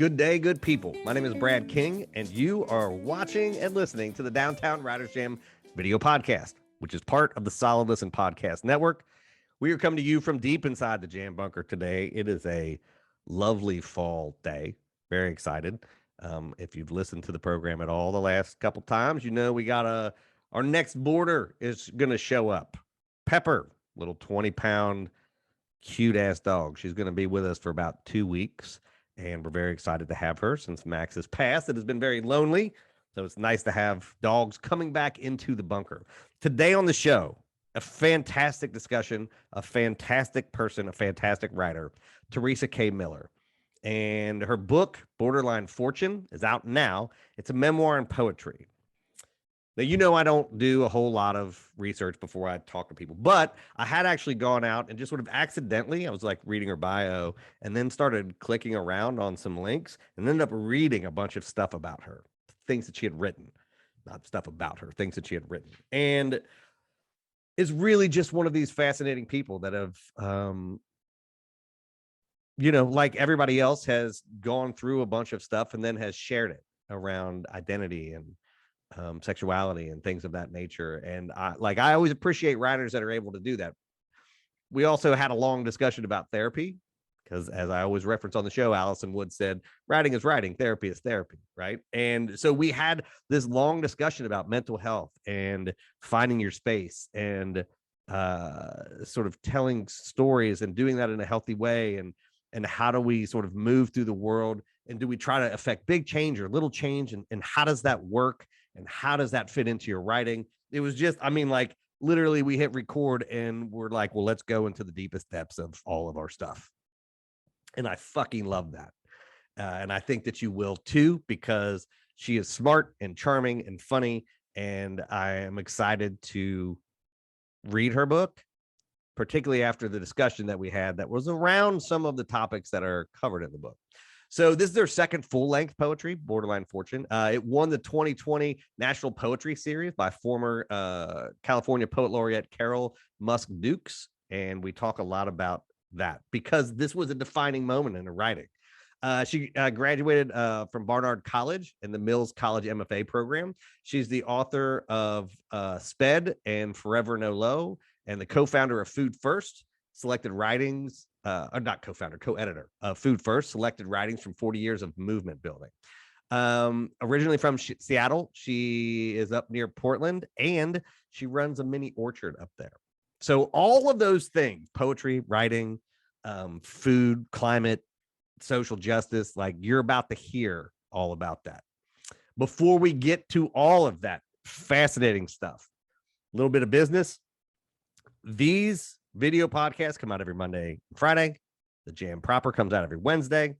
Good day, good people. My name is Brad King, and you are watching and listening to the Downtown Writers Jam video podcast, which is part of the Solid Listen Podcast Network. We are coming to you from deep inside the Jam Bunker today. It is a lovely fall day. Very excited. If you've listened to the program at all the last couple times, you know we got our next boarder is going to show up. Pepper, little 20-pound cute-ass dog. She's going to be with us for about 2 weeks. And we're very excited to have her since Max has passed. It has been very lonely, so it's nice to have dogs coming back into the bunker. Today on the show, a fantastic discussion, a fantastic person, a fantastic writer, Teresa K. Miller. And her book, Borderline Fortune, is out now. It's a memoir and poetry. Now, you know I don't do a whole lot of research before I talk to people, but I had actually gone out and just sort of accidentally, I was like reading her bio and then started clicking around on some links and ended up reading a bunch of stuff about her, things that she had written, not stuff about her, things that she had written. And is really just one of these fascinating people that have, like everybody else, has gone through a bunch of stuff and then has shared it around identity and sexuality and things of that nature. And I always appreciate writers that are able to do that. We also had a long discussion about therapy because, as I always reference on the show, Allison Wood said, writing is writing, therapy is therapy, right? And so we had this long discussion about mental health and finding your space and sort of telling stories and doing that in a healthy way. And how do we sort of move through the world? And do we try to affect big change or little change? And how does that work? And how does that fit into your writing? It was just, literally we hit record and we're like, well, let's go into the deepest depths of all of our stuff. And I fucking love that. And I think that you will too, because she is smart and charming and funny. And I am excited to read her book, particularly after the discussion that we had that was around some of the topics that are covered in the book. So this is their second full-length poetry, Borderline Fortune. It won the 2020 National Poetry Series by former California Poet Laureate Carol Musk Dukes. And we talk a lot about that because this was a defining moment in her writing. She graduated from Barnard College and the Mills College MFA program. She's the author of SPED and Forever No Low and the co-founder of Food First, selected writings, not co-founder, co-editor of Food First, selected writings from 40 years of movement building. Originally from Seattle, she is up near Portland, and she runs a mini orchard up there. So all of those things, poetry, writing, food, climate, social justice, like you're about to hear all about that. Before we get to all of that fascinating stuff, a little bit of business. These video podcasts come out every Monday and Friday. The Jam proper comes out every Wednesday.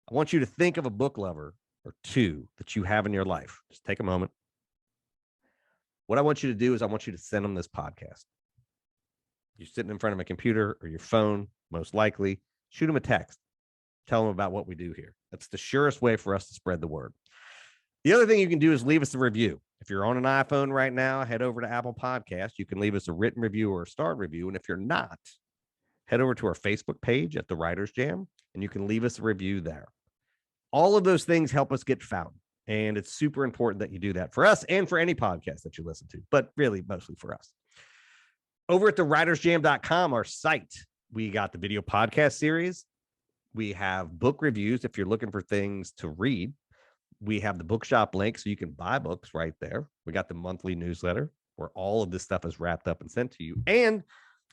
I want you to think of a book lover or two that you have in your life. Just take a moment. What I want you to do is I want you to send them this podcast. You're sitting in front of a computer or your phone, most likely. Shoot them a text. Tell them about what we do here. That's the surest way for us to spread the word. The other thing you can do is leave us a review. If you're on an iPhone right now, head over to Apple Podcasts. You can leave us a written review or a starred review. And if you're not, head over to our Facebook page at The Writers Jam, and you can leave us a review there. All of those things help us get found. And it's super important that you do that for us and for any podcast that you listen to, but really mostly for us. Over at thewritersjam.com, our site, we got the video podcast series. We have book reviews if you're looking for things to read. We have the bookshop link so you can buy books right there. We got the monthly newsletter where all of this stuff is wrapped up and sent to you. And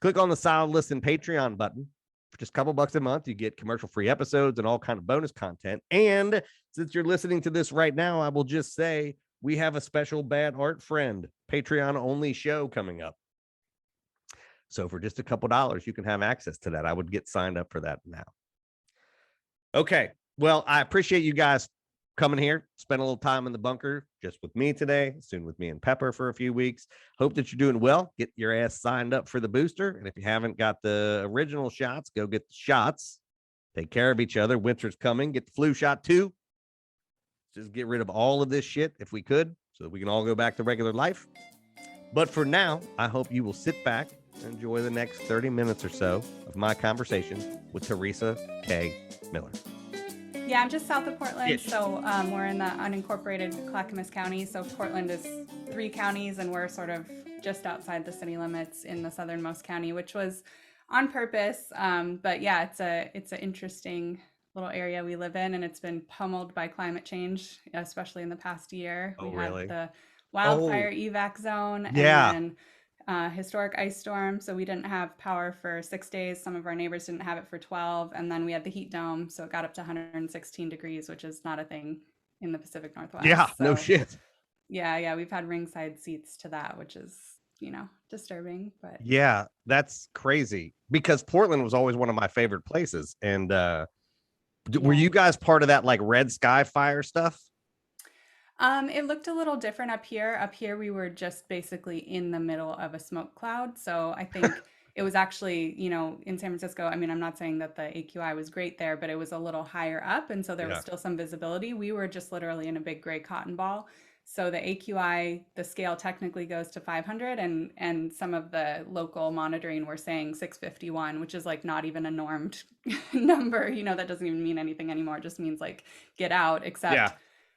click on the Solid Listen Patreon button. For just a couple bucks a month, you get commercial-free episodes and all kind of bonus content. And since you're listening to this right now, I will just say we have a special Bad Art Friend Patreon-only show coming up. So for just a couple dollars, you can have access to that. I would get signed up for that now. Okay. Well, I appreciate you guys coming here, spend a little time in the bunker just with me today, soon with me and Pepper for a few weeks. Hope that you're doing well. Get your ass signed up for the booster. And if you haven't got the original shots, go get the shots. Take care of each other. Winter's coming. Get the flu shot too. Just get rid of all of this shit if we could, so that we can all go back to regular life. But for now, I hope you will sit back and enjoy the next 30 minutes or so of my conversation with Teresa K. Miller. Yeah, I'm just south of Portland, Ish. so we're in the unincorporated Clackamas County. So Portland is 3 counties, and we're sort of just outside the city limits in the southernmost county, which was on purpose. But yeah, it's an interesting little area we live in, and it's been pummeled by climate change, especially in the past year. Oh, We had really? the Oh, wildfire evac zone, and yeah. then historic ice storm. So we didn't have power for 6 days. Some of our neighbors didn't have it for 12. And then we had the heat dome. So it got up to 116 degrees, which is not a thing in the Pacific Yeah. Northwest. No So shit. yeah, we've had ringside seats to that, which is, disturbing. But Yeah, that's crazy because Portland was always one of my favorite places. And were yeah. you guys part of that like red sky fire stuff? It looked a little different up here. Up here, we were just basically in the middle of a smoke cloud. So I think it was actually, in San Francisco. I mean, I'm not saying that the AQI was great there, but it was a little higher up. And so there was Yeah. still some visibility. We were just literally in a big gray cotton ball. So the AQI, the scale technically goes to 500, and some of the local monitoring were saying 651, which is like not even a normed number. That doesn't even mean anything anymore. It just means like get out, except Yeah.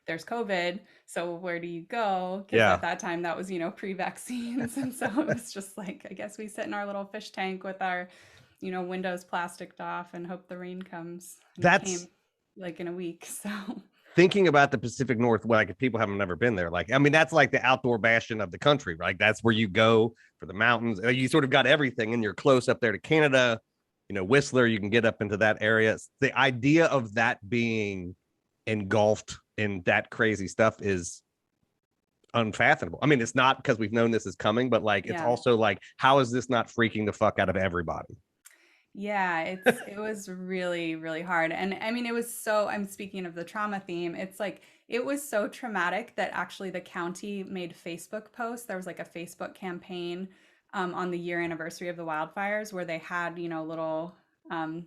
there's COVID. So where do you go? Because Yeah. at that time that was, pre-vaccines. And so it was just like, I guess we sit in our little fish tank with our, windows plasticed off and hope the rain comes. And it That's came like in a week. So thinking about the Pacific Northwest. Like, if people haven't never been there, like, I mean, that's like the outdoor bastion of the country, right? That's where you go for the mountains. You sort of got everything, and you're close up there to Canada. Whistler, you can get up into that area. The idea of that being engulfed in that crazy stuff is unfathomable. I mean, it's not because we've known this is coming, but like, it's yeah. also like, how is this not freaking the fuck out of everybody? Yeah, it was really, really hard. And I mean, I'm speaking of the trauma theme. It's like it was so traumatic that actually the county made Facebook posts. There was like a Facebook campaign on the year anniversary of the wildfires where they had, little um,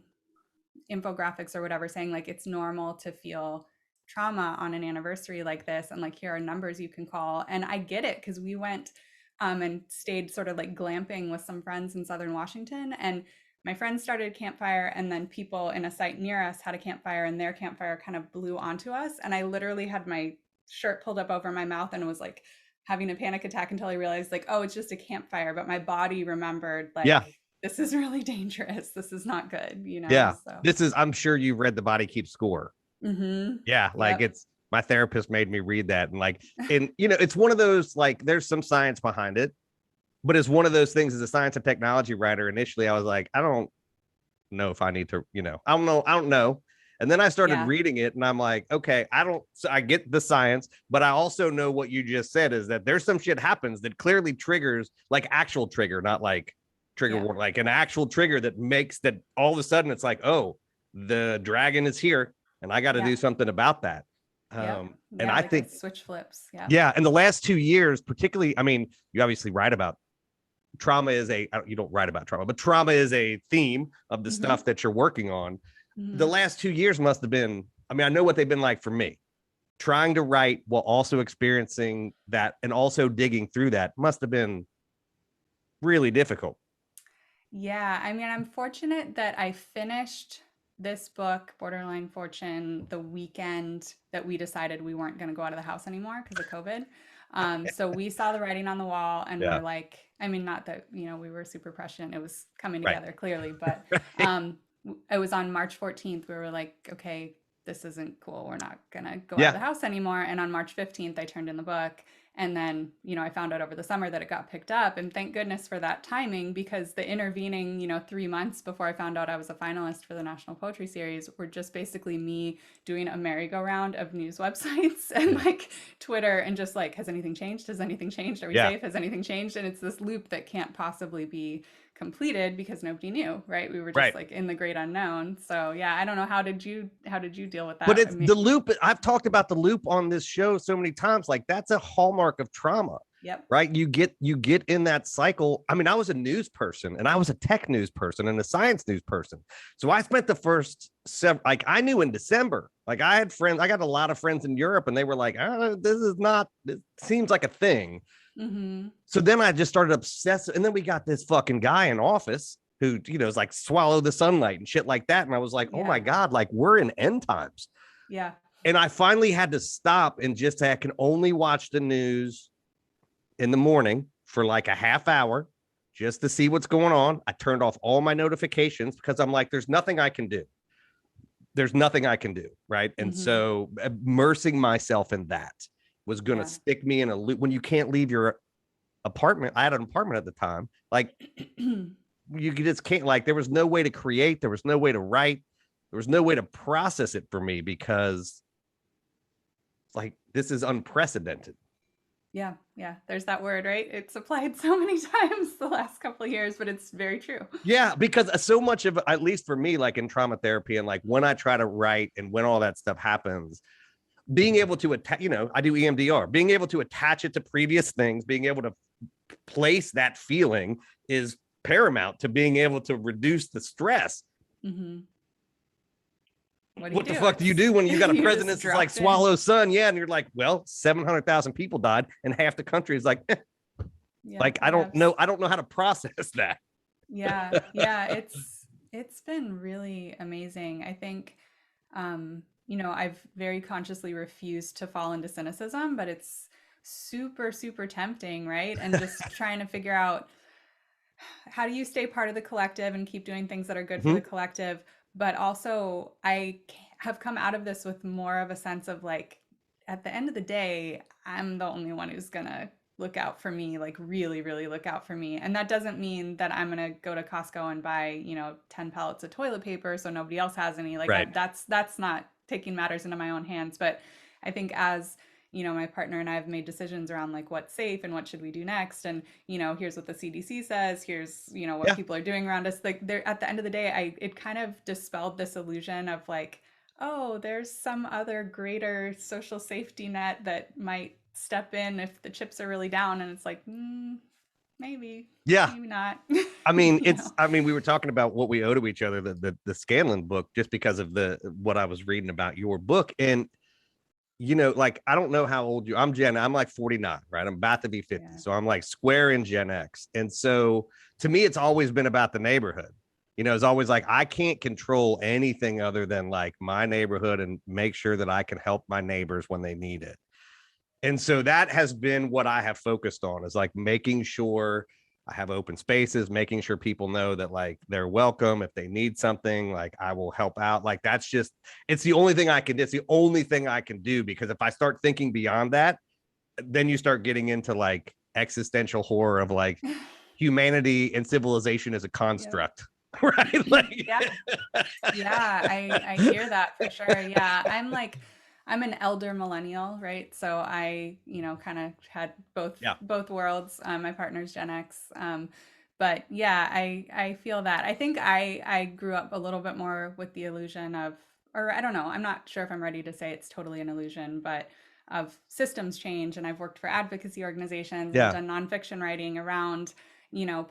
infographics or whatever saying like it's normal to feel trauma on an anniversary like this, and like here are numbers you can call. And I get it because we went and stayed sort of like glamping with some friends in southern Washington, and my friends started a campfire, and then people in a site near us had a campfire, and their campfire kind of blew onto us, and I literally had my shirt pulled up over my mouth and was like having a panic attack until I realized like, oh, it's just a campfire. But my body remembered Yeah. like this is really dangerous. This is not good, Yeah. So This is, I'm sure you've read The Body Keeps Score. Yeah. Like, Yep. it's, my therapist made me read that. And like, and it's one of those, like, there's some science behind it, but it's one of those things. As a science and technology writer, initially, I was like, I don't know if I need to, I don't know. And then I started Yeah. reading it, and I'm like, okay, so I get the science, but I also know what you just said is that there's some shit happens that clearly triggers, like actual trigger, not like trigger Yeah. warning, like an actual trigger that makes that all of a sudden it's like, oh, the dragon is here and I got to Yeah. do something about that. Yep. And Yeah. I Like a think, switch flips. Yeah. yeah, in the last 2 years, particularly, I mean, you obviously write about trauma is you don't write about trauma, but trauma is a theme of the Mm-hmm. stuff that you're working on. The Mm-hmm. last 2 years must have been, I mean, I know what they've been like for me. Trying to write while also experiencing that and also digging through that must have been really difficult. Yeah. I mean, I'm fortunate that I finished this book, Borderline Fortune, the weekend that we decided we weren't going to go out of the house anymore because of COVID. So we saw the writing on the wall and Yeah. we're like, I mean, not that, we were super prescient. It was coming Right. together clearly, but Right. it was on March 14th. We were like, okay, this isn't cool. We're not going to go out of Yeah. the house anymore. And on March 15th, I turned in the book. And then, I found out over the summer that it got picked up. And thank goodness for that timing, because the intervening, 3 months before I found out I was a finalist for the National Poetry Series were just basically me doing a merry-go-round of news websites and like Twitter and just like, has anything changed? Has anything changed? Are we Yeah. safe? Has anything changed? And it's this loop that can't possibly be completed because nobody knew, right? We were just Right. like in the great unknown. So yeah, I don't know. How did you deal with But that? I it's mean, the loop. I've talked about the loop on this show so many times. Like, that's a hallmark of trauma, yep. right? You get in that cycle. I mean, I was a news person, and I was a tech news person, and a science news person. So I spent the first like, I knew in December, like, I had friends, I got a lot of friends in Europe, and they were like, oh, it seems like a thing. Mm-hmm. So then I just started obsessing. And then we got this fucking guy in office who, is like swallow the sunlight and shit like that. And I was like, oh my Yeah. God, like, we're in end times. Yeah. And I finally had to stop and just say, I can only watch the news in the morning for like a half hour just to see what's going on. I turned off all my notifications because I'm like, there's nothing I can do. There's nothing I can do. Right. And Hmm. so immersing myself in that was going to Yeah. stick me in a loop when you can't leave your apartment. I had an apartment at the time. Like you just can't, like, there was no way to create. There was no way to write. There was no way to process it for me because like this is unprecedented. Yeah, yeah. There's that word, right? It's applied so many times the last couple of years, but it's very true. Yeah, because so much of, at least for me, like in trauma therapy and like when I try to write and when all that stuff happens, being able to attach, I do EMDR, being able to attach it to previous things, being able to place that feeling is paramount to being able to reduce the stress. Hmm. What do you What the do? fuck do you It's do when you got a you president just that's like drop in. swallow sun? Yeah. And you're like, well, 700,000 people died and half the country is like, Yeah, like, I yeah, don't know. I don't know how to process that. yeah, yeah. It's been really amazing. I think, I've very consciously refused to fall into cynicism, but it's super, super tempting, right? And just trying to figure out how do you stay part of the collective and keep doing things that are good for the Mhm. collective, but also have come out of this with more of a sense of like, at the end of the day, I'm the only one who's gonna look out for me, like really, really look out for me. And that doesn't mean that I'm gonna go to Costco and buy, 10 pallets of toilet paper so nobody else has any. Like Right. that's not taking matters into my own hands. But I think as my partner and I have made decisions around like what's safe and what should we do next. And, here's what the CDC says, here's, what Yeah. people are doing around us. Like there, at the end of the day, it kind of dispelled this illusion of like, oh, there's some other greater social safety net that might step in if the chips are really down. And it's like, maybe, Yeah. maybe not, I mean, you know? we were talking about what we owe to each other, the Scanlon book, just because of what I was reading about your book. And, like, I don't know how old I'm like 49, right? I'm about to be 50. Yeah. So I'm like square in Gen X. And so to me, it's always been about the neighborhood. It's always like, I can't control anything other than like my neighborhood and make sure that I can help my neighbors when they need it. And so that has been what I have focused on, is like making sure I have open spaces, making sure people know that like they're welcome. If they need something, like I will help out. Like that's just, it's the only thing I can, it's the only thing I can do. Because if I start thinking beyond that, then you start getting into like existential horror of like humanity and civilization as a Yep. construct. Right. Like, Yeah. Yeah, I hear that for sure. Yeah, I'm an elder millennial, right? So I, kind of had yeah. both worlds. My partner's Gen X. But yeah, I feel that. I think I grew up a little bit more with the illusion of, or I don't know, I'm not sure if I'm ready to say it's totally an illusion, but of systems change. And I've worked for advocacy organizations and I've Yeah. done nonfiction writing around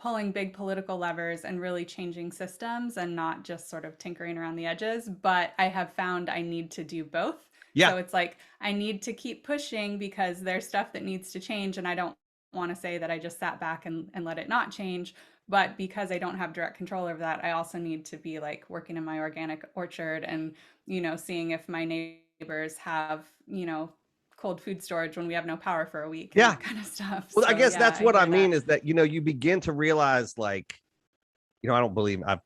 pulling big political levers and really changing systems and not just sort of tinkering around the edges. But I have found I need to do both. Yeah. So it's like I need to keep pushing because there's stuff that needs to change. And I don't want to say that I just sat back and let it not change. But because I don't have direct control over that, I also need to be like working in my organic orchard and, seeing if my neighbors have, cold food storage when we have no power for a week and Yeah. that kind of stuff. Well, I So guess yeah, that's I what I hear mean, that. is that, you begin to realize, like, I don't believe I've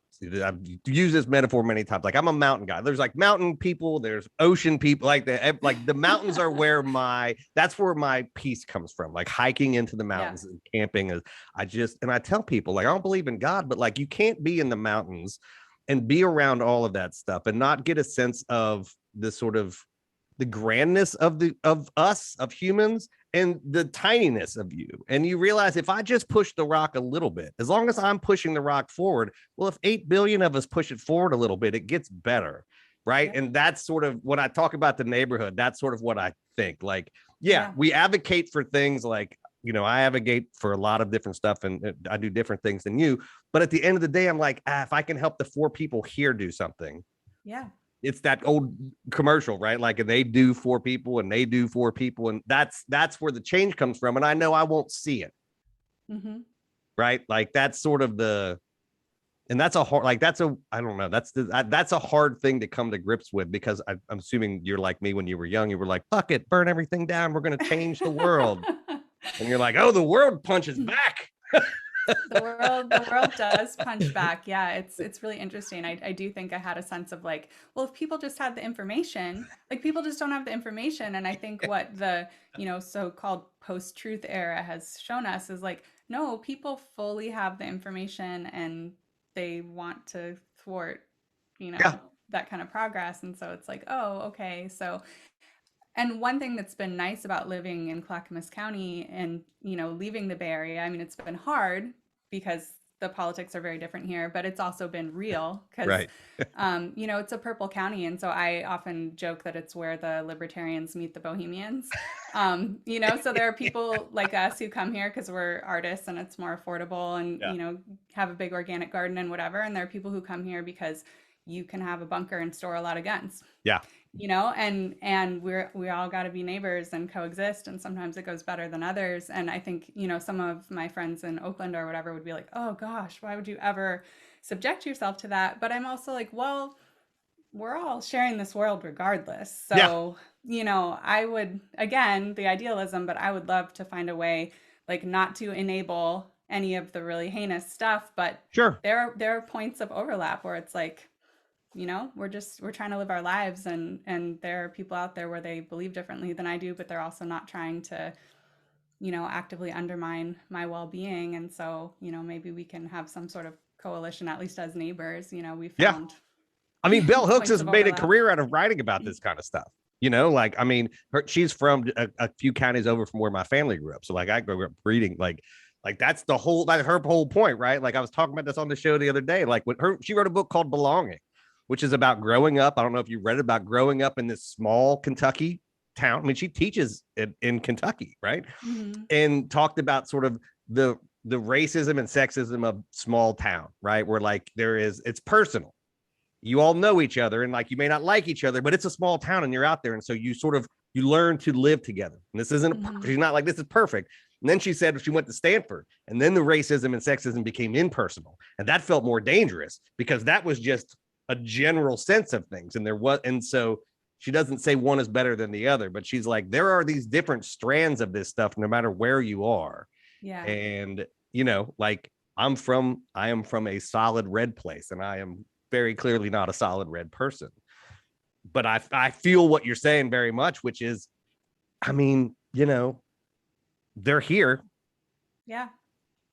used this metaphor many times. Like, I'm a mountain guy. There's like mountain people, there's ocean people. Like the mountains are where that's where my peace comes from. Like hiking into the Yeah. mountains and camping is, and I tell people, like, I don't believe in God, but like you can't be in the mountains and be around all of that stuff and not get a sense of the sort of the grandness of us, of humans, and the tininess of you. And you realize, if I just push the rock a little bit, as long as I'm pushing the rock forward, well, if 8 billion of us push it forward a little bit, it gets better. Right. Yep. And that's sort of when I talk about the neighborhood, that's sort of what I think. Like, yeah, Yeah. we advocate for things like, I advocate for a lot of different stuff and I do different things than you. But at the end of the day, I'm like, if I can help the 4 people here do something, Yeah. it's that old commercial, right? Like, and they do 4 people and they do 4 people. And that's where the change comes from. And I know I won't see it. Hmm. Right. Like that's sort of And that's a hard, like, I don't know, that's a hard thing to come to grips with, because I'm assuming you're like me. When you were young, you were like, fuck it, burn everything down, we're going to change the world. And you're like, oh, the world punches back. The world does punch back. Yeah, it's really interesting. I do think I had a sense of like, well, if people just had the information, like people just don't have the information. And I think what the, so-called post-truth era has shown us is like, no, people fully have the information and they want to thwart, you Yeah. know, that kind of progress. And so it's like, oh, okay. So and one thing that's been nice about living in Clackamas County and, leaving the Bay Area, I mean, it's been hard because the politics are very different here, but it's also been real because, Right. it's a purple county. And so I often joke that it's where the libertarians meet the bohemians. So there are people like us who come here because we're artists and it's more affordable and, Yeah. have a big organic garden and whatever. And there are people who come here because you can have a bunker and store a lot of guns. Yeah. And we all got to be neighbors and coexist, and sometimes it goes better than others. And I think some of my friends in Oakland or whatever would be like, oh gosh, why would you ever subject yourself to that? But I'm also like, well, we're all sharing this world regardless. Yeah. So I would, again, the idealism, but I would love to find a way like not to enable any of the really heinous stuff, but Sure. there are points of overlap where it's like, we're trying to live our lives, and there are people out there where they believe differently than I do, but they're also not trying to actively undermine my well-being. And so maybe we can have some sort of coalition, at least as neighbors. We Yeah. found I mean, Bell Hooks points has of made a overlap. career out of writing about this kind of stuff. Like, I mean, she's from a few counties over from where my family grew up. So like I grew up reading, like that's the whole, like her whole point, right? Like I was talking about this on the show the other day. Like she wrote a book called Belonging, which is about growing up. I don't know if you read it, about growing up in this small Kentucky town. I mean, she teaches in Kentucky, right? Mm-hmm. And talked about sort of the racism and sexism of small town, right? Where like it's personal. You all know each other, and like you may not like each other, but it's a small town and you're out there. And so you learn to live together. And this isn't, she's not like, this is perfect. And then she said she went to Stanford, and then the racism and sexism became impersonal. And that felt more dangerous because that was just a general sense of things. And so she doesn't say one is better than the other, but she's like, there are these different strands of this stuff, no matter where you are. Yeah. And, like I am from a solid red place, and I am very clearly not a solid red person. But I feel what you're saying very much, which is, I mean, they're here. Yeah.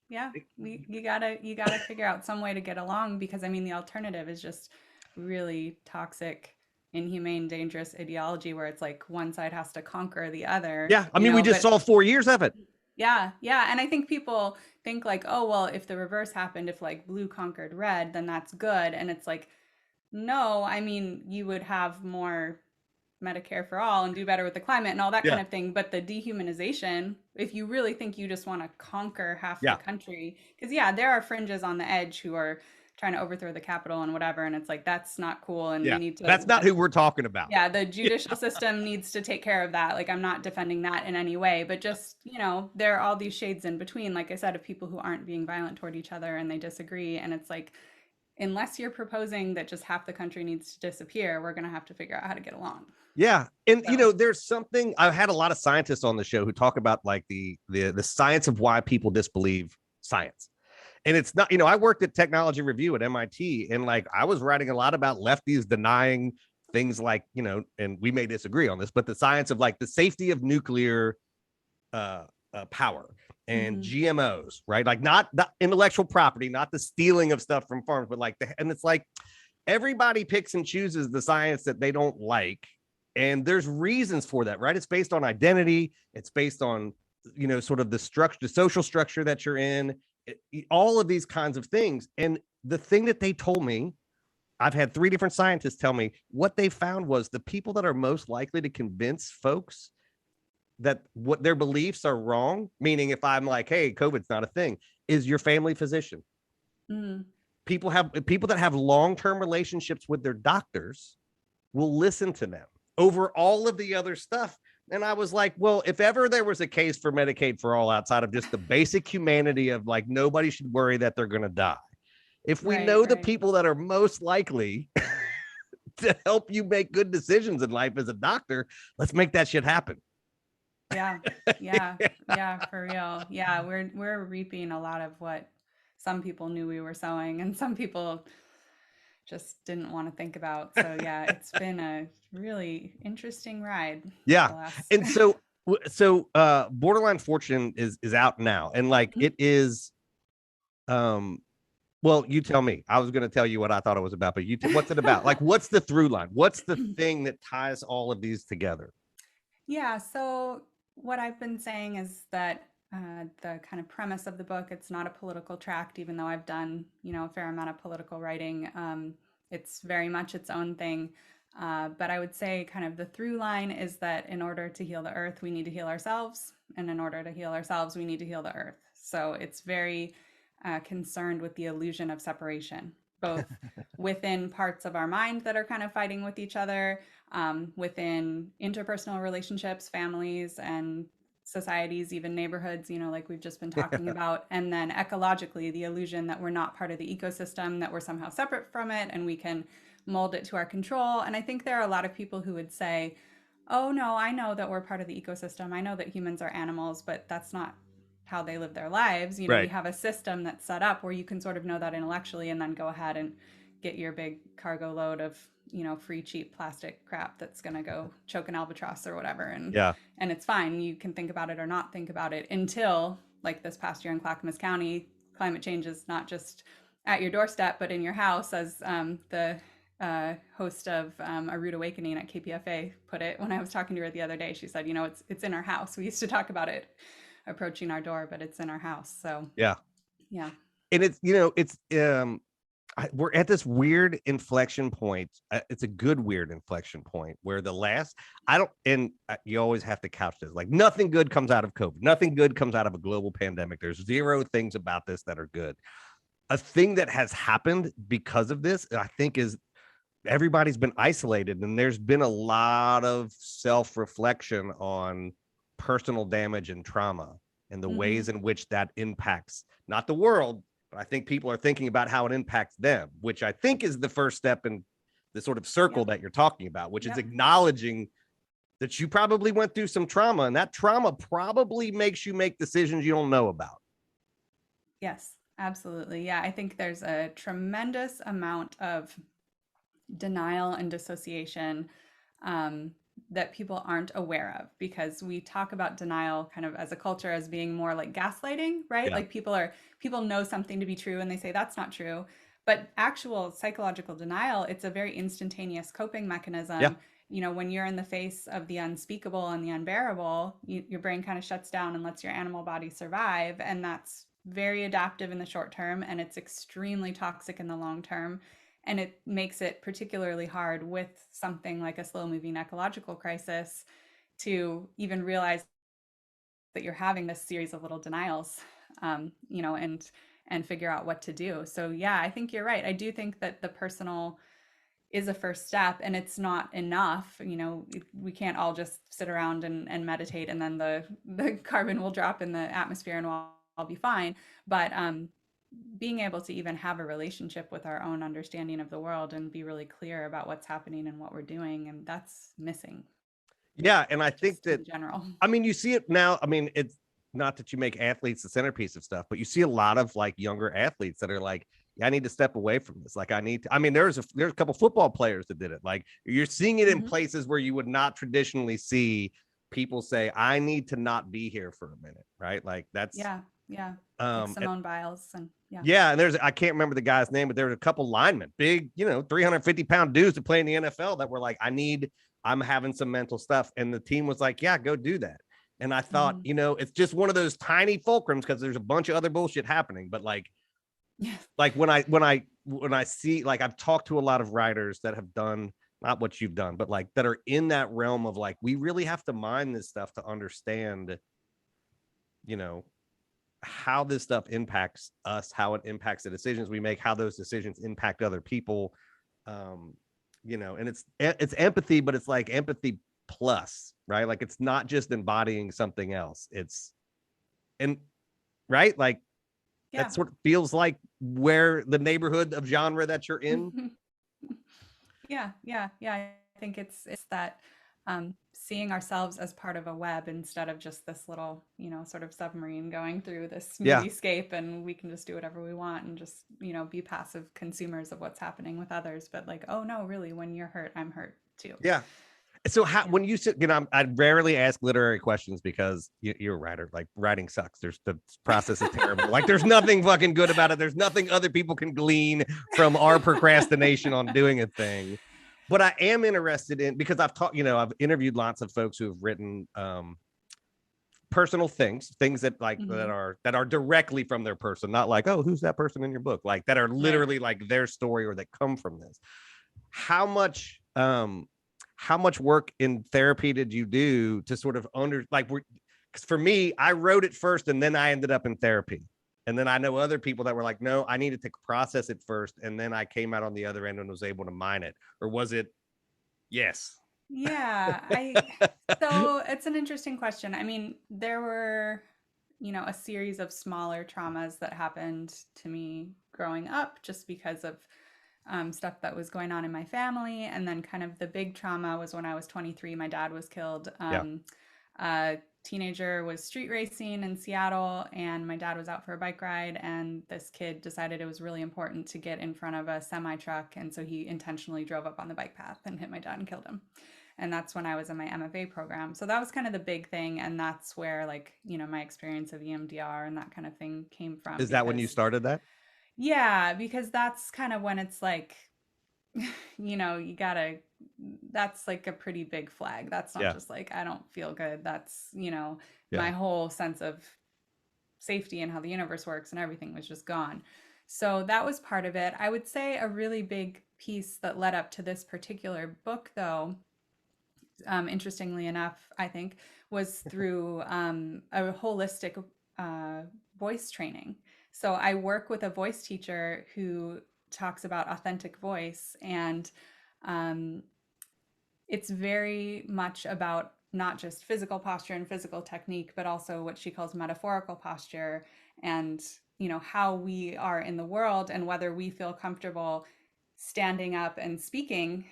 Yeah. You gotta figure out some way to get along, because I mean the alternative is just really toxic, inhumane, dangerous ideology where it's like one side has to conquer the other. Yeah. I mean, we just saw 4 years of it. Yeah, yeah. And I think people think like, oh, well, if the reverse happened, if like blue conquered red, then that's good. And it's like, no, I mean, you would have more Medicare for all and do better with the climate and all that kind of thing. But the dehumanization, if you really think you just want to conquer half the country, because there are fringes on the edge who are trying to overthrow the Capitol and whatever. And it's like, that's not cool. And we need to, that's not who we're talking about. Yeah. The judicial system needs to take care of that. Like, I'm not defending that in any way, but just, there are all these shades in between, like I said, of people who aren't being violent toward each other and they disagree. And it's like, unless you're proposing that just half the country needs to disappear, we're going to have to figure out how to get along. Yeah. And, there's something, I've had a lot of scientists on the show who talk about like the science of why people disbelieve science. And it's not, I worked at Technology Review at MIT, and like I was writing a lot about lefties denying things like, and we may disagree on this, but the science of like the safety of nuclear power and GMOs, right? Like not the intellectual property, not the stealing of stuff from farms, but like and it's like everybody picks and chooses the science that they don't like. And there's reasons for that, right? It's based on identity. It's based on, sort of the structure, the social structure that you're in, all of these kinds of things. And the thing that they told me, I've had 3 different scientists tell me what they found was the people that are most likely to convince folks that what their beliefs are wrong, meaning if I'm like, hey, COVID's not a thing, is your family physician. People that have long-term relationships with their doctors will listen to them over all of the other stuff. And I was like, well, if ever there was a case for Medicaid for all outside of just the basic humanity of like, nobody should worry that they're going to die, If we Right, know the right. people that are most likely to help you make good decisions in life as a doctor, let's make that shit happen. Yeah. Yeah. Yeah, for real. Yeah, we're reaping a lot of what some people knew we were sowing and some people just didn't want to think about. So yeah, it's been a really interesting ride Yeah. the last. And so Borderline Fortune is out now. And like Mhm. it is well, you tell me. I was going to tell you what I thought it was about, but what's it about? Like what's the through line? What's the thing that ties all of these together? Yeah, so what I've been saying is that the kind of premise of the book, it's not a political tract, even though I've done, a fair amount of political writing. It's very much its own thing. But I would say kind of the through line is that in order to heal the earth, we need to heal ourselves. And in order to heal ourselves, we need to heal the earth. So it's very concerned with the illusion of separation, both within parts of our mind that are kind of fighting with each other, within interpersonal relationships, families, and societies, even neighborhoods, like we've just been talking about. And then ecologically, the illusion that we're not part of the ecosystem, that we're somehow separate from it, and we can mold it to our control. And I think there are a lot of people who would say, oh, no, I know that we're part of the ecosystem. I know that humans are animals, but that's not how they live their lives. We Right. have a system that's set up where you can sort of know that intellectually and then go ahead and get your big cargo load of free cheap plastic crap that's going to go choke an albatross or whatever, Yeah. and it's fine. You can think about it or not think about it until, like this past year in Clackamas County, climate change is not just at your doorstep but in your house, as the host of A Rude Awakening at KPFA put it when I was talking to her the other day. She said, it's in our house. We used to talk about it approaching our door, but it's in our house. So Yeah. yeah. And it's we're at this weird inflection point. It's a good weird inflection point where the last I don't and you always have to couch this like nothing good comes out of COVID. Nothing good comes out of a global pandemic. There's zero things about this that are good. A thing that has happened because of this, I think, is everybody's been isolated and there's been a lot of self-reflection on personal damage and trauma and the Mm-hmm. ways in which that impacts not the world, but I think people are thinking about how it impacts them, which I think is the first step in the sort of circle Yep. that you're talking about, which is Yep. acknowledging that you probably went through some trauma and that trauma probably makes you make decisions you don't know about. Yes, absolutely. Yeah, I think there's a tremendous amount of denial and dissociation, um, that people aren't aware of, because we talk about denial kind of as a culture as being more like gaslighting, right? Yeah. Like people know something to be true and they say that's not true. But actual psychological denial, it's a very instantaneous coping Yeah. mechanism. When you're in the face of the unspeakable and the unbearable, your brain kind of shuts down and lets your animal body survive. And that's very adaptive in the short term, and it's extremely toxic in the long term. And it makes it particularly hard with something like a slow moving ecological crisis to even realize that you're having this series of little denials, and figure out what to do. So yeah, I think you're right. I do think that the personal is a first step, and it's not enough. We can't all just sit around and meditate and then the carbon will drop in the atmosphere and we'll all be fine. But being able to even have a relationship with our own understanding of the world and be really clear about what's happening and what we're doing, and that's missing Yeah. And I think just that, in general. I mean, you see it now. I mean, it's not that you make athletes the centerpiece of stuff, but you see a lot of like younger athletes that are like, yeah, I need to step away from this. Like, I need to, I mean, there's a couple football players that did it. Like, you're seeing it in Mm-hmm. places where you would not traditionally see people say, I need to not be here for a minute. Right. Like, that's, Yeah, yeah, like um, and, Simone Biles, and yeah. yeah. And I can't remember the guy's name, but there was a couple linemen, big, 350-pound dudes to play in the NFL that were like, I'm having some mental stuff. And the team was like, yeah, go do that. And I thought, Mm-hmm. it's just one of those tiny fulcrums because there's a bunch of other bullshit happening. But Yeah. like when I see, like, I've talked to a lot of writers that have done not what you've done, but like that are in that realm of like, we really have to mine this stuff to understand, you know, how this stuff impacts us, how it impacts the decisions we make, how those decisions impact other people. Um, and it's empathy, but it's like empathy plus, right? Like it's not just embodying something else. It's and right, like Yeah. that sort of feels like where the neighborhood of genre that you're in. Yeah, yeah, yeah. I think it's that seeing ourselves as part of a web instead of just this little, sort of submarine going through this Yeah. moviescape, and we can just do whatever we want and just, be passive consumers of what's happening with others. But like, oh no, really, when you're hurt, I'm hurt too. Yeah. So how, Yeah. when you sit, I rarely ask literary questions because you're a writer. Like writing sucks. The process is terrible. Like there's nothing fucking good about it. There's nothing other people can glean from our procrastination on doing a thing. But I am interested in, because I've talked, I've interviewed lots of folks who have written personal things that like Hmm. that are directly from their person, not like, oh, who's that person in your book? Like that are Right. literally like their story or that come from this. How much how much work in therapy did you do to sort of because for me, I wrote it first and then I ended up in therapy. And then I know other people that were like, no, I needed to process it first. And then I came out on the other end and was able to mine it. Or was it, yes? Yeah, so it's an interesting question. I mean, there were, a series of smaller traumas that happened to me growing up just because of stuff that was going on in my family. And then kind of the big trauma was when I was 23, my dad was killed. Yeah. A teenager was street racing in Seattle, and my dad was out for a bike ride, and this kid decided it was really important to get in front of a semi truck, and so he intentionally drove up on the bike path and hit my dad and killed him. And that's when I was in my MFA program. So that was kind of the big thing, and that's where, like, my experience of EMDR and that kind of thing came from. Is that when you Because started that? yeah, because that's kind of when it's like, you gotta, that's like a pretty big flag. That's not Yeah. just like, I don't feel good. That's, Yeah. my whole sense of safety and how the universe works and everything was just gone. So that was part of it. I would say a really big piece that led up to this particular book, though, interestingly enough, I think, was through a holistic uh, voice training. So I work with a voice teacher who talks about authentic voice, and um, it's very much about not just physical posture and physical technique, but also what she calls metaphorical posture, and how we are in the world and whether we feel comfortable standing up and speaking,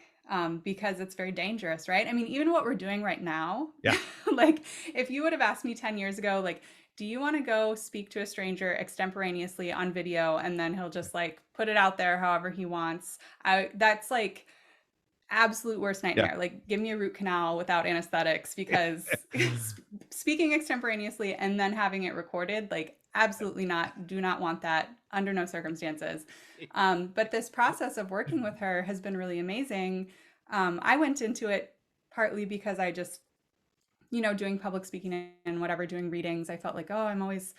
because it's very dangerous, right? I mean, even what we're doing right now, Yeah. like if you would have asked me 10 years ago, like, do you want to go speak to a stranger extemporaneously on video and then he'll just like put it out there however he wants? That's like absolute worst Yeah. nightmare. Like, give me a root canal without anesthetics, because speaking extemporaneously and then having it recorded, like, absolutely not. Do not want that under no circumstances. But this process of working with her has been really amazing. I went into it partly because I just, doing public speaking and whatever, doing readings, I felt like, oh, I always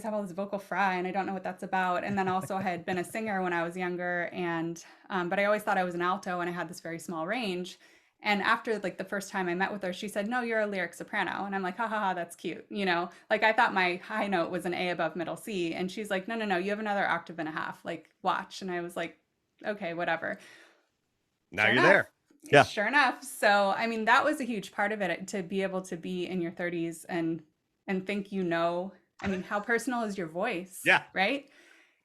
have all this vocal fry and I don't know what that's about. And then also I had been a singer when I was younger, and but I always thought I was an alto and I had this very small range. And after like the first time I met with her, she said, "No, you're a lyric soprano." And I'm like, "Ha ha ha, that's cute." Like I thought my high note was an A above middle C, and she's like, "No, no, no, you have another octave and a half. Like watch." And I was like, "Okay, whatever." Now Sure you're enough. there. Yeah. Sure enough. So, I mean, that was a huge part of it, to be able to be in your 30s and think, I mean, how personal is your voice, Yeah. right?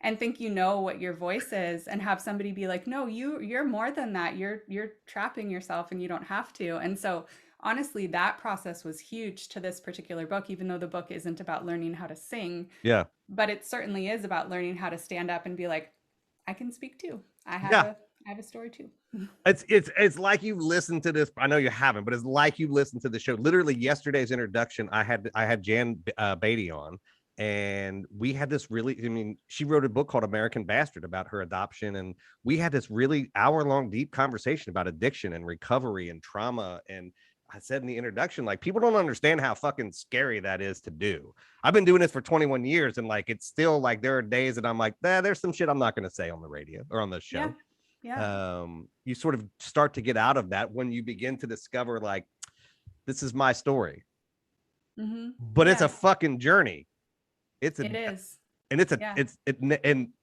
And think what your voice is, and have somebody be like, "No, you're more than that. You're trapping yourself and you don't have to." And so, honestly, that process was huge to this particular book, even though the book isn't about learning how to sing, Yeah. but it certainly is about learning how to stand up and be like, "I can speak too. Yeah. I have a story too." It's like you listened to this. I know you haven't, but it's like you listened to the show. Literally yesterday's introduction, I had Jan Beatty on, and we had this really. I mean, she wrote a book called American Bastard about her adoption, and we had this really hour-long deep conversation about addiction and recovery and trauma. And I said in the introduction, like, people don't understand how fucking scary that is to do. I've been doing this for 21 years, and like it's still like there are days that I'm like, there's some shit I'm not going to say on the radio or on the Yeah. show. Yeah. You sort of start to get out of that when you begin to discover, like, this is my story, Mm-hmm. but it's a Yeah, fucking journey. It's a it is. and it's a Yeah. it's it and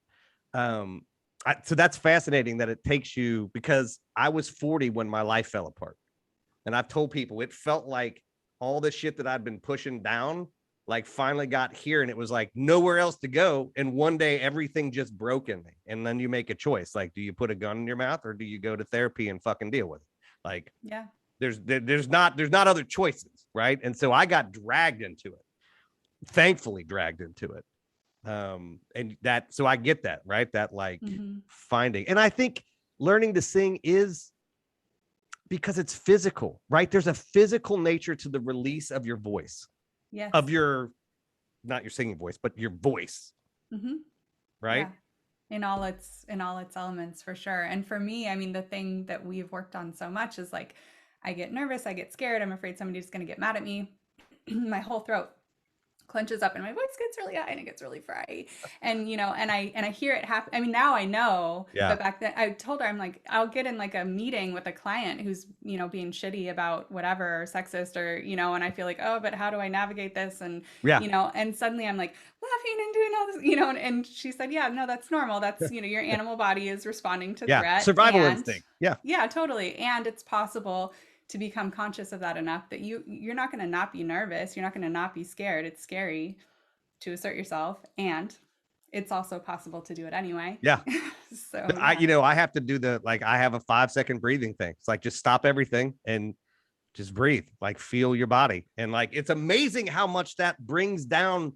so that's fascinating that it takes you, because I was 40 when my life fell apart, and I've told people it felt like all the shit that I'd been pushing down like finally got here and it was like nowhere else to go. And one day everything just broke in me. And then you make a choice. Like, do you put a gun in your mouth or do you go to therapy and fucking deal with it? Like, Yeah. there's not other choices. Right. And so I got dragged into it, thankfully dragged into it. And that, so I get that, right. That like Hmm. finding, and I think learning to sing is because it's physical, right? There's a physical nature to the release of your voice, of Yes. your, not your singing voice, but your voice, Hmm. right? Yeah. In all its elements for sure. And for me, I mean, the thing that we've worked on so much is like I get nervous, I get scared, I'm afraid somebody's going to get mad at me. My whole throat clenches up and my voice gets really high and it gets really fry. And and I hear it happen. I mean, now I know, Yeah. but back then I told her, I'm like, I'll get in like a meeting with a client who's being shitty about whatever, or sexist, or and I feel like, oh, but how do I navigate this? And Yeah. and suddenly I'm like laughing and doing all this, and she said, yeah, no, that's normal. That's your animal body is responding to Yeah. threat. Survival And instinct. Yeah. yeah, totally. And it's possible to become conscious of that enough that you're not going to not be nervous, you're not going to not be scared. It's scary to assert yourself, and it's also possible to do it anyway. Yeah. So I, yeah. I have to do like, I have a 5-second breathing thing. It's like, just stop everything and just breathe, like feel your body. And like, it's amazing how much that brings down.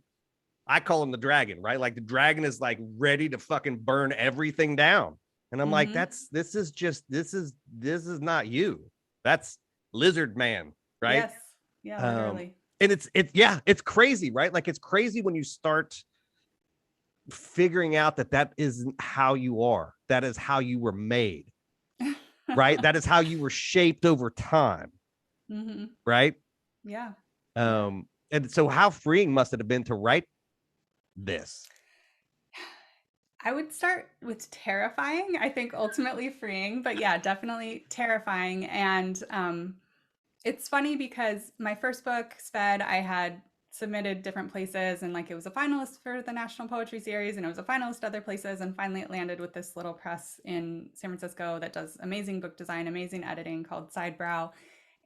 I call him the dragon, right? Like the dragon is like ready to fucking burn everything down. And I'm like, Mm-hmm. this is not you. That's lizard man, right? Yes. Yeah, Um, literally. and it's crazy, right? Like it's crazy when you start figuring out that that isn't how you are. That is how you were made, right? That is how you were shaped over time, Mm-hmm. right? Yeah. Yeah. And so how freeing must it have been to write this? I would start with terrifying. I think ultimately freeing, but yeah, definitely terrifying. And it's funny because my first book, Sped, I had submitted different places, and like it was a finalist for the National Poetry Series and it was a finalist other places, and finally it landed with this little press in San Francisco that does amazing book design, amazing editing, called Sidebrow.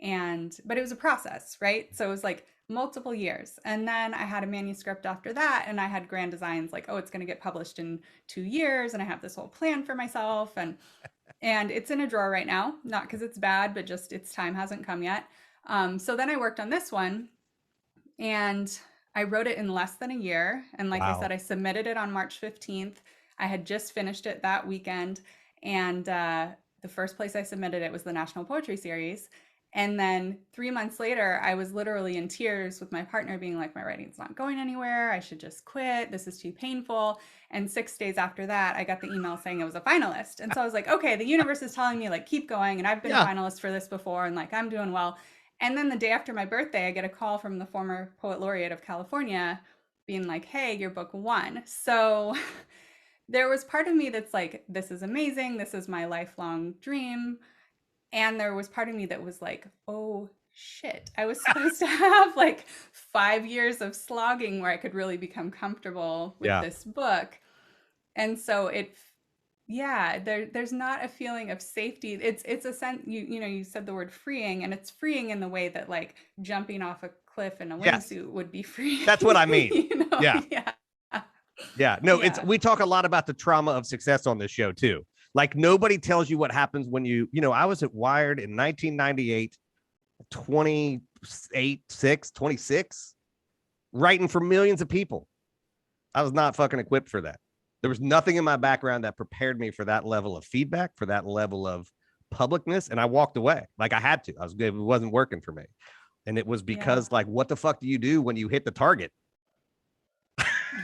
And but it was a process, right? So it was like multiple years. And then I had a manuscript after that, and I had grand designs like, oh, it's going to get published in 2 years, and I have this whole plan for myself. And it's in a drawer right now, not because it's bad, but just its time hasn't come yet. So then I worked on this one, and I wrote it in less than a year. And like I Wow. said, I submitted it on March 15th. I had just finished it that weekend. And the first place I submitted it was the National Poetry Series. And then 3 months later, I was literally in tears with my partner, being like, my writing's not going anywhere. I should just quit. This is too painful. And 6 days after that, I got the email saying I was a finalist. And so I was like, okay, the universe is telling me, like, keep going. And I've been a Yeah. finalist for this before, and like, I'm doing well. And then the day after my birthday, I get a call from the former poet laureate of California being like, hey, your book won. So there was part of me that's like, this is amazing. This is my lifelong dream. And there was part of me that was like, oh shit, I was supposed to have like 5 years of slogging where I could really become comfortable with Yeah. this book. And so yeah, there's not a feeling of safety. It's a sense, you said the word freeing, and it's freeing in the way that like jumping off a cliff in a Yes. wingsuit would be freeing. That's what I mean. Yeah. Yeah. Yeah. No, it's, Yeah. we talk a lot about the trauma of success on this show too. Like nobody tells you what happens when I was at Wired in 1998, 28, 6, 26, writing for millions of people. I was not fucking equipped for that. There was nothing in my background that prepared me for that level of feedback, for that level of publicness. And I walked away. Like I had to. It wasn't working for me. And it was Yeah. because, like, what the fuck do you do when you hit the target?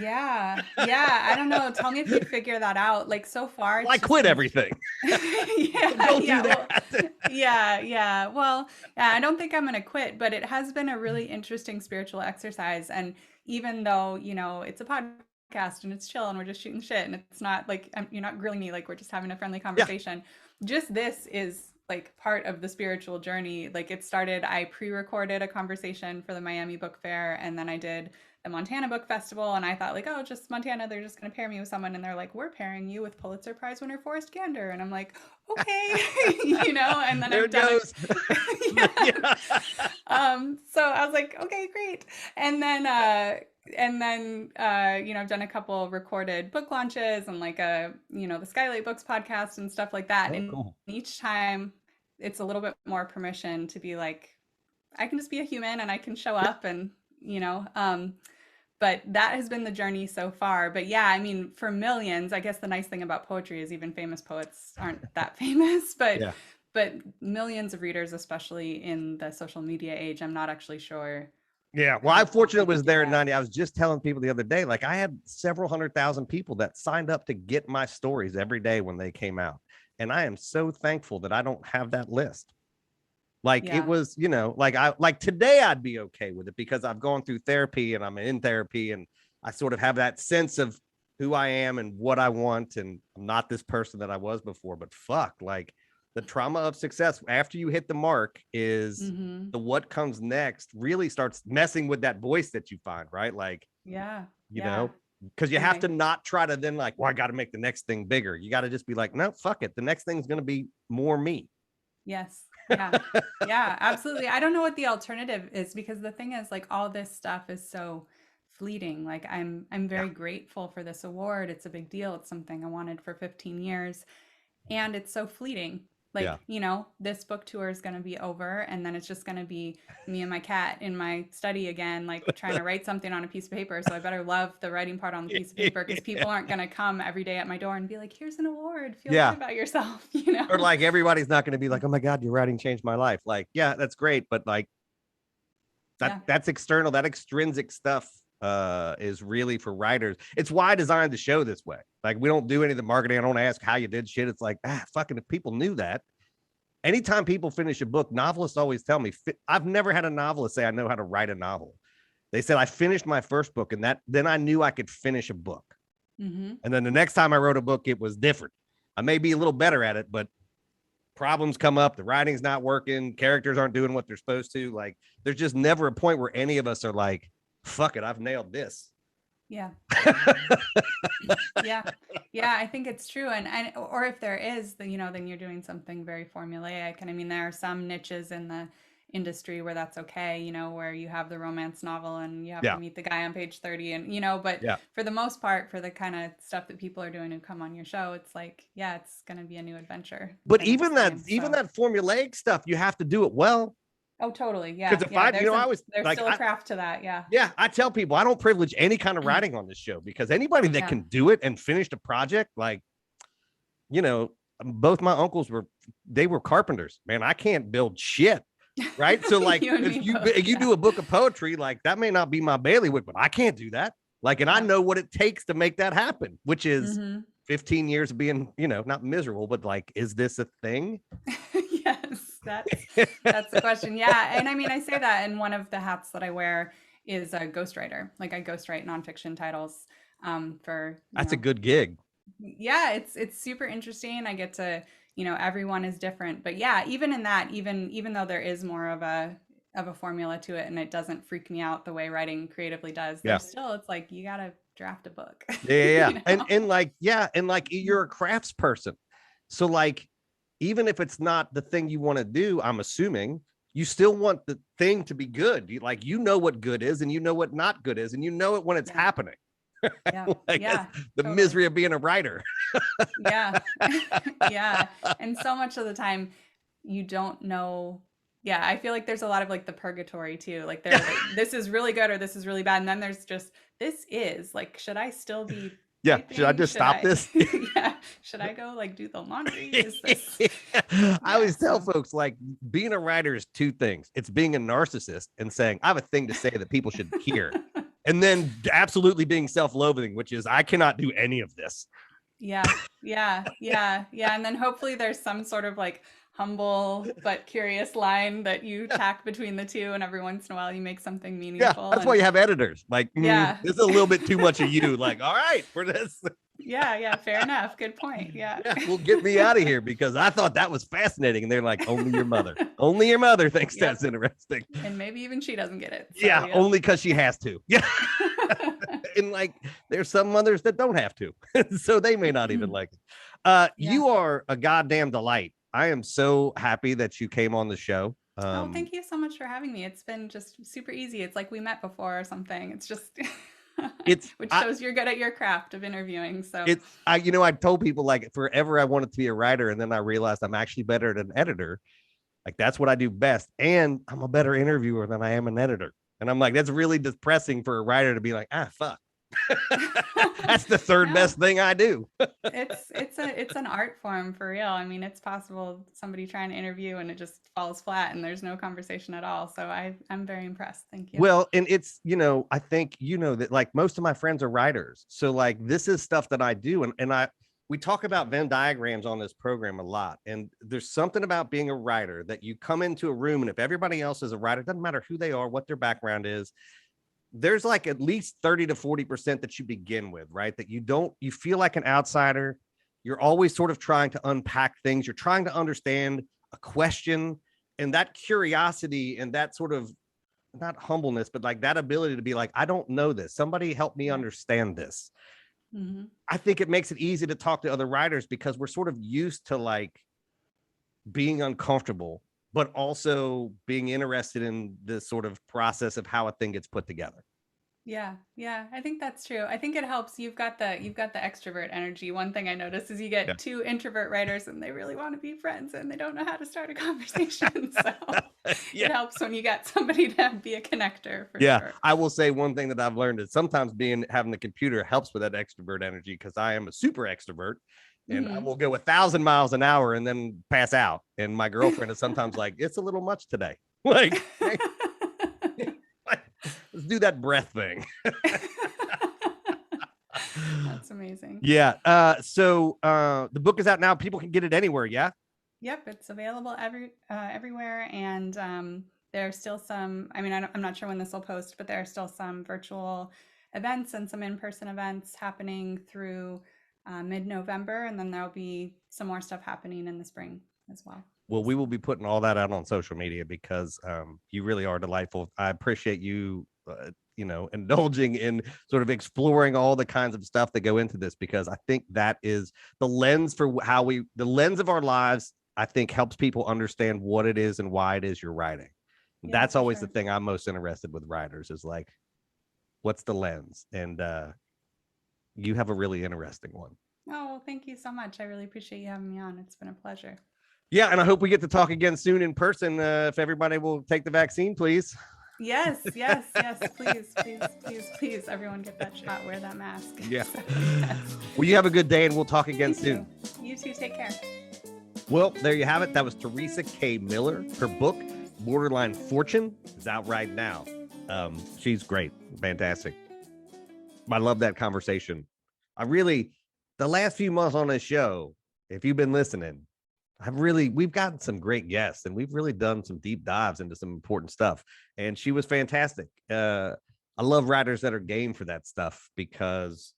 Yeah. Yeah. I don't know. Tell me if you figure that out. Like so far, Well, I it's just quit been everything. yeah, Don't do yeah. Well, that. yeah, yeah. Well, yeah, I don't think I'm gonna quit, but it has been a really interesting spiritual exercise. And even though, it's a podcast and it's chill and we're just shooting shit and it's not like you're not grilling me, like we're just having a friendly Yeah. conversation. Just this is like part of the spiritual journey. Like it started, I pre-recorded a conversation for the Miami Book Fair, and then I did the Montana Book Festival, and I thought like, oh, just Montana, they're just going to pair me with someone, and they're like, we're pairing you with Pulitzer Prize winner Forrest Gander, and I'm like, okay, you know, and then There I've it done goes. yeah. Yeah. So I was like, okay, great. And then you know, I've done a couple recorded book launches and like a, you know, the Skylight Books podcast and stuff like that. Oh, And cool. each time it's a little bit more permission to be like, I can just be a human and I can show Yeah. up and, you know, but that has been the journey so far. But yeah, I mean, for millions, I guess the nice thing about poetry is even famous poets aren't that famous, Yeah. but millions of readers, especially in the social media age, I'm not actually sure Yeah. Well, how I else you fortunately could was do there in that. 90. I was just telling people the other day, like I had several 100,000 people that signed up to get my stories every day when they came out. And I am so thankful that I don't have that list. Like it Yeah. was, you know, like today I'd be okay with it because I've gone through therapy and I'm in therapy and I sort of have that sense of who I am and what I want. And I'm not this person that I was before, but fuck, like the trauma of success after you hit the mark is Hmm. the what comes next really starts messing with that voice that you find, right? Like, Yeah. you Yeah. know, because you And have to not try to then like, well, I got to make the next thing bigger. You got to just be like, no, fuck it. The next thing's going to be more me. yes. Yeah. Yeah, absolutely. I don't know what the alternative is because the thing is like all this stuff is so fleeting. Like I'm Yeah. very grateful for this award. It's a big deal. It's something I wanted for 15 years. And it's so fleeting. Yeah. Like, you know, this book tour is going to be over and then it's just going to be me and my cat in my study again, like trying to write something on a piece of paper. So I better love the writing part on the piece of paper because people aren't going to come every day at my door and be like, here's an award. Feel good Yeah. about yourself, you Or know? like everybody's not going to be like, oh my God, your writing changed my life. Like, yeah, that's great. But like Yeah. that's external, that extrinsic stuff is really for writers. It's why I designed the show this way. Like we don't do any of the marketing. I don't ask how you did shit. It's like, fucking if people knew that. Anytime people finish a book, novelists always tell me, I've never had a novelist say I know how to write a novel. They said I finished my first book and that then I knew I could finish a book. Mm-hmm. And then the next time I wrote a book, it was different. I may be a little better at it, but problems come up, the writing's not working, characters aren't doing what they're supposed to. Like there's just never a point where any of us are like, fuck it, I've nailed this. Yeah. Yeah. Yeah, I think it's true. And or if there is, then you know, then you're doing something very formulaic. And I mean, there are some niches in the industry where that's okay, you know, where you have the romance novel and you have to Yeah. meet the guy on page 30 and you know, but Yeah. for the most part, for the kind of stuff that people are doing who come on your show, it's like, yeah, it's going to be a new adventure But the next time. even So, that formulaic stuff, you have to do it well. oh, totally. Because Yeah. if Yeah, I, you know, I was there's like, still a craft to that. Yeah. yeah, I tell people I don't privilege any kind of writing on this show because anybody that Yeah. can do it and finish the project, like, you know, both my uncles they were carpenters. Man, I can't build shit. Right. So like You and me both. if you Yeah. do a book of poetry, like that may not be my bailiwick, but I can't do that. Like, and I Yeah. know what it takes to make that happen, which is Hmm. 15 years of being, you know, not miserable, but like, is this a thing? Yes, that's the question. Yeah, and I mean, I say that, and one of the hats that I wear is a ghostwriter. Like I ghostwrite nonfiction titles for you That's a know. good gig. Yeah, it's super interesting. I get to, you know, everyone is different, but yeah, even in that, even though there is more of a formula to it, and it doesn't freak me out the way writing creatively does, Yeah. there's still it's like you gotta draft a book. Yeah. You And know? like, yeah, and like you're a crafts person. So like, even if it's not the thing you want to do, I'm assuming you still want the thing to be good. Like you know what good is and you know what not good is, and you know it when it's Yeah, happening. yeah, Like yeah, the totally. misery of being a writer. Yeah. Yeah. And so much of the time you don't know. Yeah, I feel like there's a lot of like the purgatory too. Like Yeah. there like this is really good or this is really bad. And then there's just this is like, should I still be Yeah. Should I typing? just Should stop I this? yeah, should I go like do the laundry? Is this I yeah, always tell so folks like being a writer is two things. It's being a narcissist and saying, I have a thing to say that people should hear. And then absolutely being self-loathing, which is I cannot do any of this. yeah, yeah, yeah, yeah. And then hopefully there's some sort of like humble but curious line that you Yeah. tack between the two, and every once in a while you make something Yeah. meaningful. That's why And you have editors. Like, yeah. this is a little bit too much of you. Like, all right, for this. Yeah, fair enough. Good point. Yeah. Yeah, well, get me out of here because I thought that was fascinating. And they're like, only your mother thinks Yep. that's interesting. And maybe even she doesn't get it. So, Yeah, yep. only because she has to. Yeah. And like, there's some mothers that don't have to. So they may not even like it. Yeah. You are a goddamn delight. I am so happy that you came on the show. Oh, thank you so much for having me. It's been just super easy. It's like we met before or something. It's just, It's which shows you're good at your craft of interviewing. So, I told people like forever I wanted to be a writer, and then I realized I'm actually better at an editor. Like that's what I do best, and I'm a better interviewer than I am an editor. And I'm like, that's really depressing for a writer to be like, fuck. That's the third no, best thing I do. it's an art form for real. I mean, it's possible somebody trying to interview and it just falls flat and there's no conversation at all. So I'm very impressed. Thank you. Well, and it's, I think, that like most of my friends are writers. So like this is stuff that I do. And we talk about Venn diagrams on this program a lot. And there's something about being a writer that you come into a room, and if everybody else is a writer, it doesn't matter who they are, what their background is, there's like at least 30 to 40% that you begin with, right? That you feel like an outsider. You're always sort of trying to unpack things. You're trying to understand a question, and that curiosity and that sort of, not humbleness, but like that ability to be like, I don't know this. Somebody help me understand this. Mm-hmm. I think it makes it easy to talk to other writers because we're sort of used to like being uncomfortable, but also being interested in this sort of process of how a thing gets put together. Yeah, I think that's true. I think it helps. You've got the extrovert energy. One thing I noticed is you Yeah. get two introvert writers and they really want to be friends and they don't know how to start a conversation. So Yeah. it helps when you got somebody to be a connector for Yeah. sure. I will say one thing that I've learned is sometimes having the computer helps with that extrovert energy because I am a super extrovert and I Hmm. will go 1,000 miles an hour and then pass out. And my girlfriend is sometimes like, it's a little much today. Like, let's do that breath thing. That's amazing. Yeah. So the book is out now. People can get it anywhere. Yeah. Yep, it's available everywhere, and there are still some. I mean, I'm not sure when this will post, but there are still some virtual events and some in-person events happening through mid-November, and then there'll be some more stuff happening in the spring as well. Well, we will be putting all that out on social media because you really are delightful. I appreciate you, indulging in sort of exploring all the kinds of stuff that go into this, because I think that is the lens for the lens of our lives, I think helps people understand what it is and why it is you're writing. Yeah, That's for always the sure. thing I'm most interested with writers is like, what's the lens? And you have a really interesting one. Oh, well, thank you so much. I really appreciate you having me on. It's been a pleasure. Yeah, and I hope we get to talk again soon in person. If everybody will take the vaccine, please. Yes. Please, everyone get that shot. Wear that mask. Yeah. So, yes. Well, you have a good day, and we'll talk again You soon. too. You too. Take care. Well, there you have it. That was Teresa K. Miller. Her book, Borderline Fortune, is out right now. She's great. Fantastic. I love that conversation. The last few months on this show, if you've been listening, we've gotten some great guests and we've really done some deep dives into some important stuff. And she was fantastic. I love writers that are game for that stuff because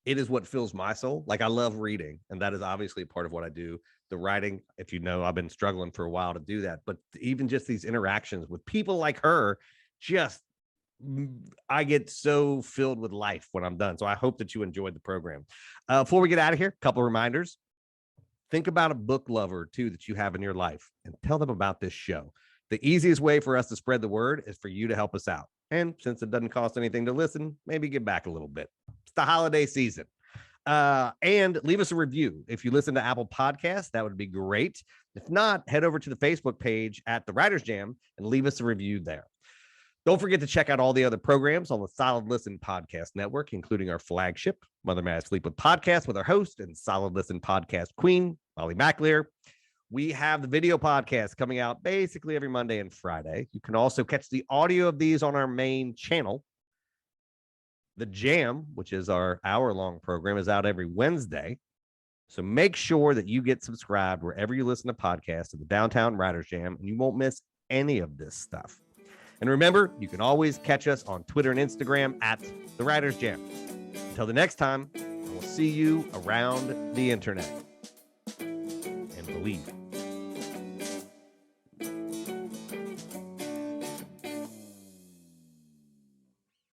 it is what fills my soul. Like I love reading, and that is obviously a part of what I do. The writing, if you know, I've been struggling for a while to do that, but even just these interactions with people like her, just I get so filled with life when I'm done. So I hope that you enjoyed the program. Before we get out of here, a couple of reminders. Think about a book lover or two that you have in your life and tell them about this show. The easiest way for us to spread the word is for you to help us out. And since it doesn't cost anything to listen, maybe give back a little bit. It's the holiday season. And leave us a review. If you listen to Apple Podcasts, that would be great. If not, head over to the Facebook page at the Writers Jam and leave us a review there. Don't forget to check out all the other programs on the Solid Listen Podcast Network, including our flagship Mother May I Sleep With podcast with our host and Solid Listen podcast queen, Molly McAleer. We have the video podcast coming out basically every Monday and Friday. You can also catch the audio of these on our main channel. The Jam, which is our hour-long program, is out every Wednesday. So make sure that you get subscribed wherever you listen to podcasts to the Downtown Writers Jam, and you won't miss any of this stuff. And remember, you can always catch us on Twitter and Instagram at The Writers Jam. Until the next time, We'll see you around the internet. And believe.